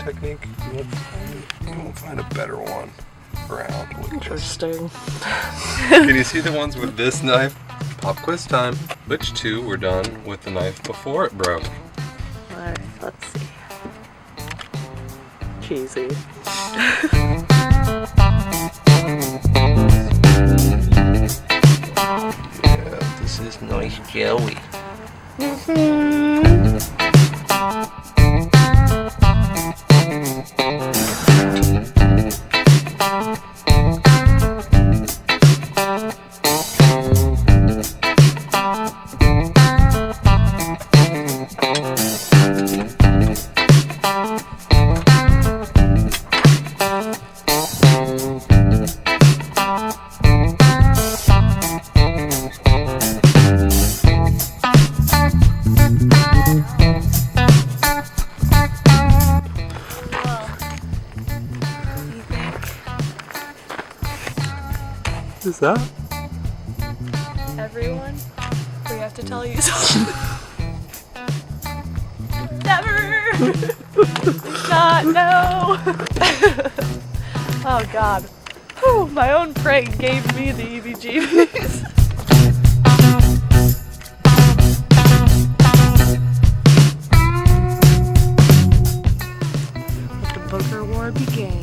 technique. You won't find a better one around. Interesting. Can you see the ones with this knife? Pop quiz time. Which two were done with the knife before it broke? Alright, let's see. Cheesy. Yeah, this is nice jelly. Is that? Everyone, we have to tell you something. Never! Not, no! Oh god. Whew, my own prank gave me the EBGBs. Let the booger war begin.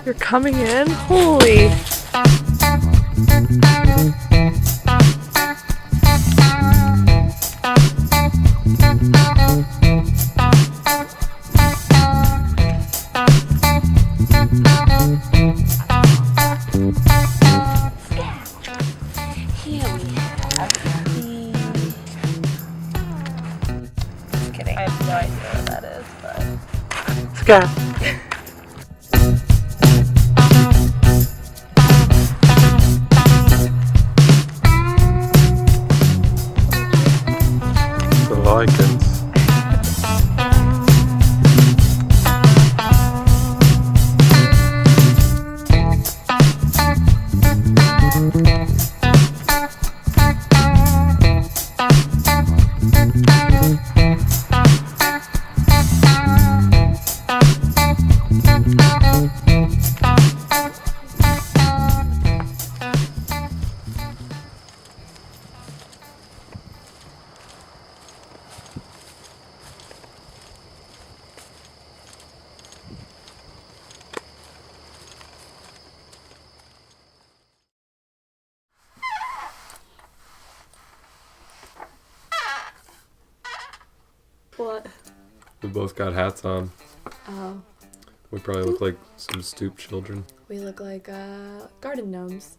You're coming in? Holy! Here we have the... Just kidding, I have no idea what that is, but... Scat. Vikings. What? We both got hats on. Oh. We probably look like some stooped children. We look like garden gnomes.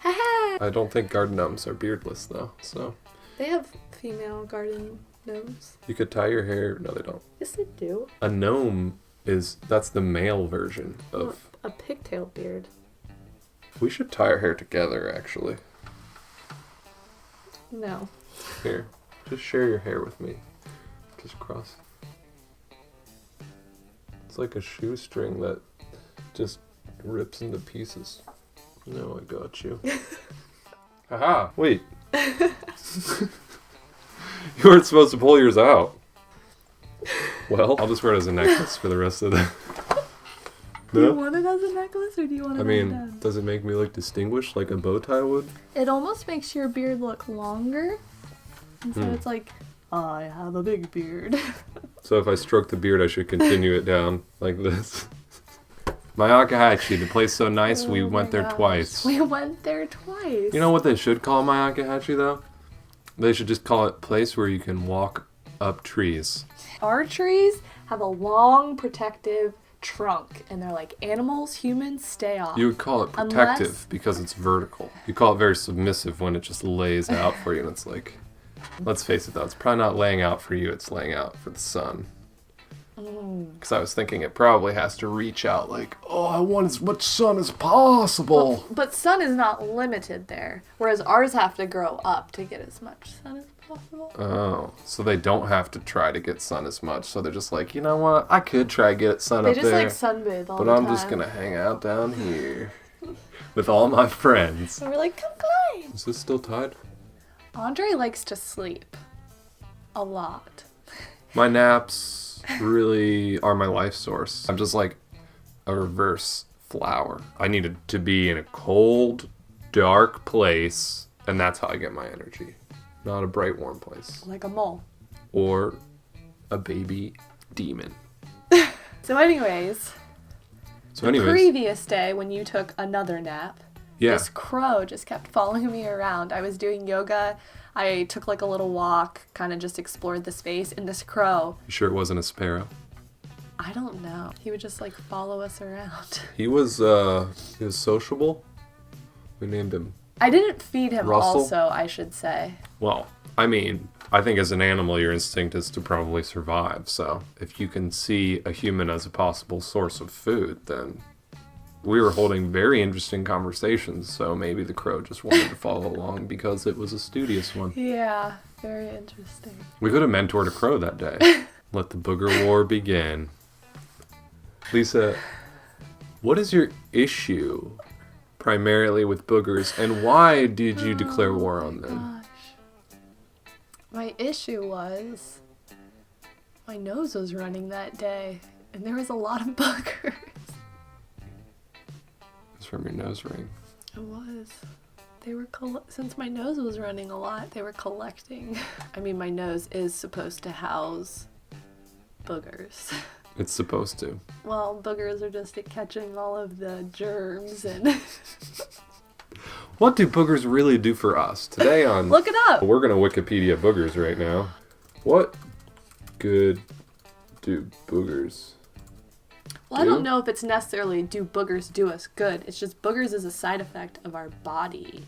Ha. I don't think garden gnomes are beardless though, so. They have female garden gnomes. You could tie your hair. No, they don't. Yes, they do. A gnome that's the male version of. A pigtail beard. We should tie our hair together, actually. No. Here, just share your hair with me. Just cross. It's like a shoestring that just rips into pieces. No, I got you. Haha, wait. You weren't supposed to pull yours out. Well, I'll just wear it as a necklace for the rest of the... Do you want it as a necklace or do you want it as a done? Does it make me look distinguished like a bow tie would? It almost makes your beard look longer. And so it's like, I have a big beard. So if I stroke the beard, I should continue it down like this. Myakkahatchee, the place so nice, we went there twice. We went there twice. You know what they should call Myakkahatchee, though? They should just call it place where you can walk up trees. Our trees have a long protective trunk, and they're like, animals, humans, stay off. You would call it protective because it's vertical. You call it very submissive when it just lays out for you, and it's like, let's face it though, it's probably not laying out for you, it's laying out for the sun. Because I was thinking it probably has to reach out like, oh, I want as much sun as possible. But sun is not limited there, whereas ours have to grow up to get as much sun as possible. Oh, so they don't have to try to get sun as much. So they're just like, you know what? I could try to get sun up there. They just like sunbathe all the time. But I'm just going to hang out down here with all my friends. And we're like, come climb. Is this still tied? Andre likes to sleep a lot. My naps really are my life source. I'm just like a reverse flower. I needed to be in a cold, dark place, and that's how I get my energy. Not a bright, warm place. Like a mole. Or a baby demon. So anyways, the previous day when you took another nap, this crow just kept following me around. I was doing yoga. I took like a little walk, kind of just explored the space, and this crow... You sure it wasn't a sparrow? I don't know. He would just like follow us around. He was sociable. We named him I didn't feed him Russell. Also, I should say. Well, I mean, I think as an animal, your instinct is to probably survive. So if you can see a human as a possible source of food, then we were holding very interesting conversations. So maybe the crow just wanted to follow along because it was a studious one. Yeah, very interesting. We could have mentored a crow that day. Let the booger war begin. Lisa, what is your issue primarily with boogers, and why did you declare war on them? Gosh. My issue was my nose was running that day, and there was a lot of boogers. It's from your nose ring. It was. They were since my nose was running a lot, they were collecting. I mean, my nose is supposed to house boogers. It's supposed to. Well, boogers are just at catching all of the germs and... What do boogers really do for us? Today on... Look it up! We're going to Wikipedia boogers right now. What good do boogers Well, I don't know if it's necessarily do boogers do us good. It's just boogers is a side effect of our body.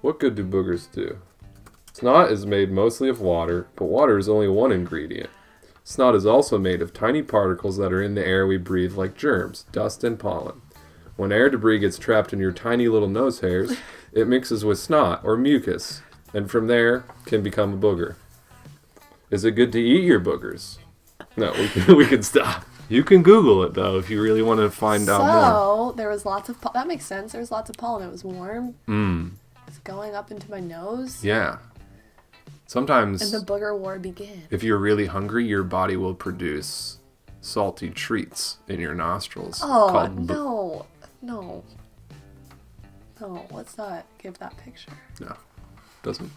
What good do boogers do? Snot is made mostly of water, but water is only one ingredient. Snot is also made of tiny particles that are in the air we breathe like germs, dust, and pollen. When air debris gets trapped in your tiny little nose hairs, it mixes with snot or mucus, and from there can become a booger. Is it good to eat your boogers? No, we can stop. You can Google it, though, if you really want to find out more. So, there was lots of... That makes sense. There was lots of pollen. It was warm. It's going up into my nose. Yeah. Sometimes... And the booger war began. If you're really hungry, your body will produce salty treats in your nostrils. Oh, no, let's not give that picture. No, doesn't.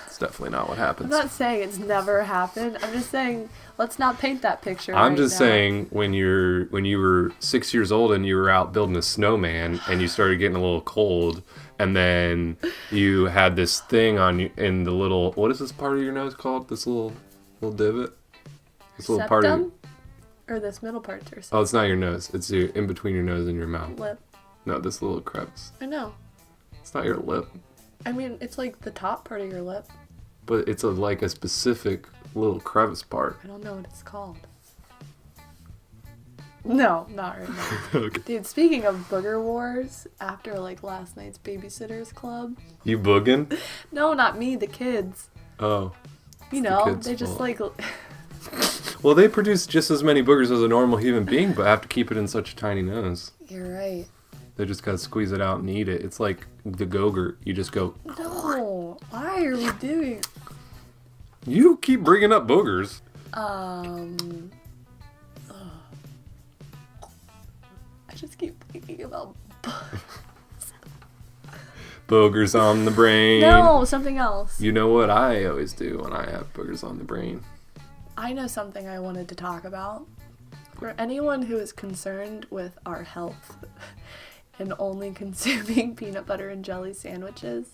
It's definitely not what happens. I'm not saying it's never happened. I'm just saying let's not paint that picture. I'm just saying when you were 6 years old and you were out building a snowman and you started getting a little cold, and then you had this thing on you in the little, what is this part of your nose called? This little divot. This little part of. Or this middle part or something. Oh, it's not your nose. It's in between your nose and your mouth. Lip. No, this little crevice. I know. It's not your lip. I mean, it's like the top part of your lip. But it's like a specific little crevice part. I don't know what it's called. No, not right now. Okay. Dude, speaking of booger wars, after like last night's Babysitters Club. You boogin'? No, not me, the kids. Oh. You know, they just like... Well, they produce just as many boogers as a normal human being, but have to keep it in such a tiny nose. You're right. They just gotta squeeze it out and eat it. It's like the Gogurt. You just go... No, why are we doing... You keep bringing up boogers. I just keep thinking about boogers on the brain. No, something else. You know what I always do when I have boogers on the brain? I know something I wanted to talk about. For anyone who is concerned with our health and only consuming peanut butter and jelly sandwiches.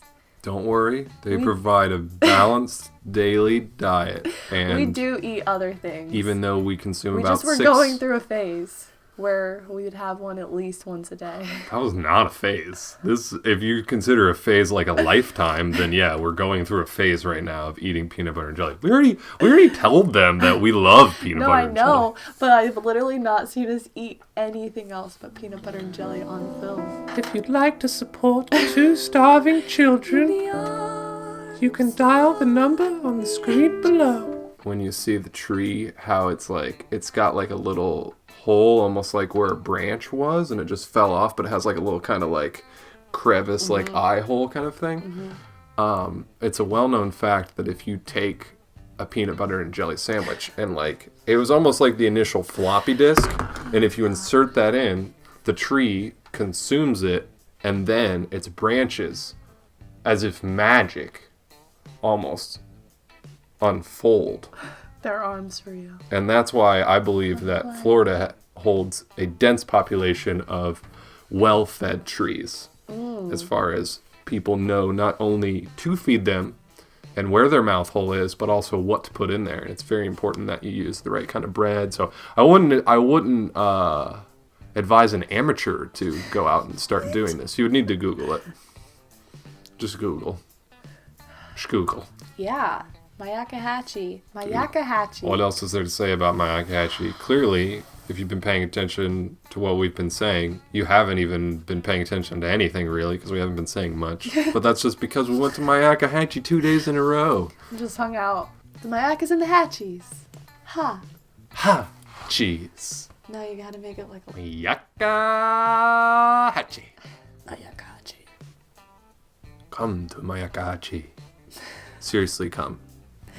Don't worry. They provide a balanced daily diet. And we do eat other things. Even though we consume about 6... We just were going through a phase where we would have one at least once a day. That was not a phase. If you consider a phase like a lifetime, then yeah, we're going through a phase right now of eating peanut butter and jelly. We already told them that we love peanut butter and jelly. No, I know, but I've literally not seen us eat anything else but peanut butter and jelly on film. If you'd like to support 2 starving children, you can dial the number on the screen below. When you see the tree, how it's got like a little hole, almost like where a branch was, and it just fell off, but it has like a little kind of like crevice, like eye hole kind of thing. It's a well-known fact that if you take a peanut butter and jelly sandwich and it was almost like the initial floppy disk, and if you insert that in, the tree consumes it, and then its branches, as if magic, almost unfold. Their arms for you. And that's why I believe that Florida holds a dense population of well-fed trees. As far as people know not only to feed them and where their mouth hole is, but also what to put in there. And it's very important that you use the right kind of bread. So I wouldn't advise an amateur to go out and start doing this. You would need to Google it. Just Google. Google. Yeah. Myakkahatchee. What else is there to say about Myakkahatchee? Clearly, if you've been paying attention to what we've been saying, you haven't even been paying attention to anything really, because we haven't been saying much. But that's just because we went to Myakkahatchee 2 days in a row. We just hung out. The Myakkas and the Hatchies. Ha. Ha. Cheese. No, you gotta make it like a... Myakkahatchee. Myakkahatchee. Come to Myakkahatchee. Seriously, come.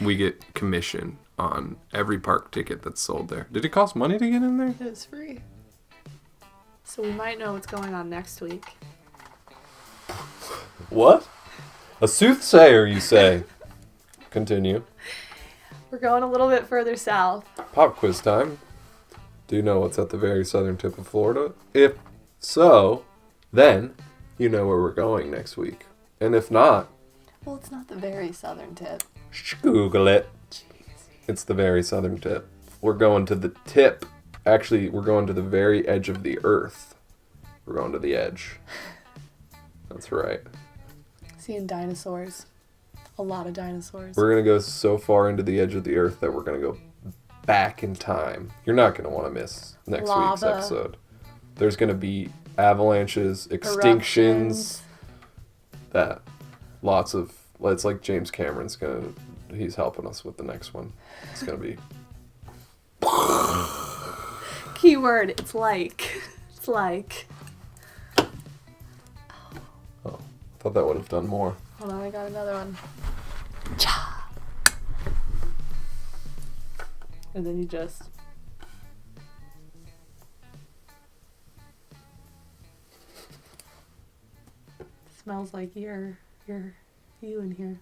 We get commission on every park ticket that's sold there. Did it cost money to get in there? It was free. So we might know what's going on next week. What? A soothsayer, you say? Continue. We're going a little bit further south. Pop quiz time. Do you know what's at the very southern tip of Florida? If so, then you know where we're going next week. And if not... Well, it's not the very southern tip. Google it. Jeez. It's the very southern tip. We're going to the tip. Actually, we're going to the very edge of the earth. We're going to the edge. That's right. Seeing dinosaurs. A lot of dinosaurs. We're going to go so far into the edge of the earth that we're going to go back in time. You're not going to want to miss next week's episode. There's going to be avalanches, extinctions, that lots of... It's like James Cameron's going to he's helping us with the next one. It's gonna be keyword. It's like. It's like. Oh, I thought that would have done more. Hold on, I got another one. And then you just. Smells like you in here.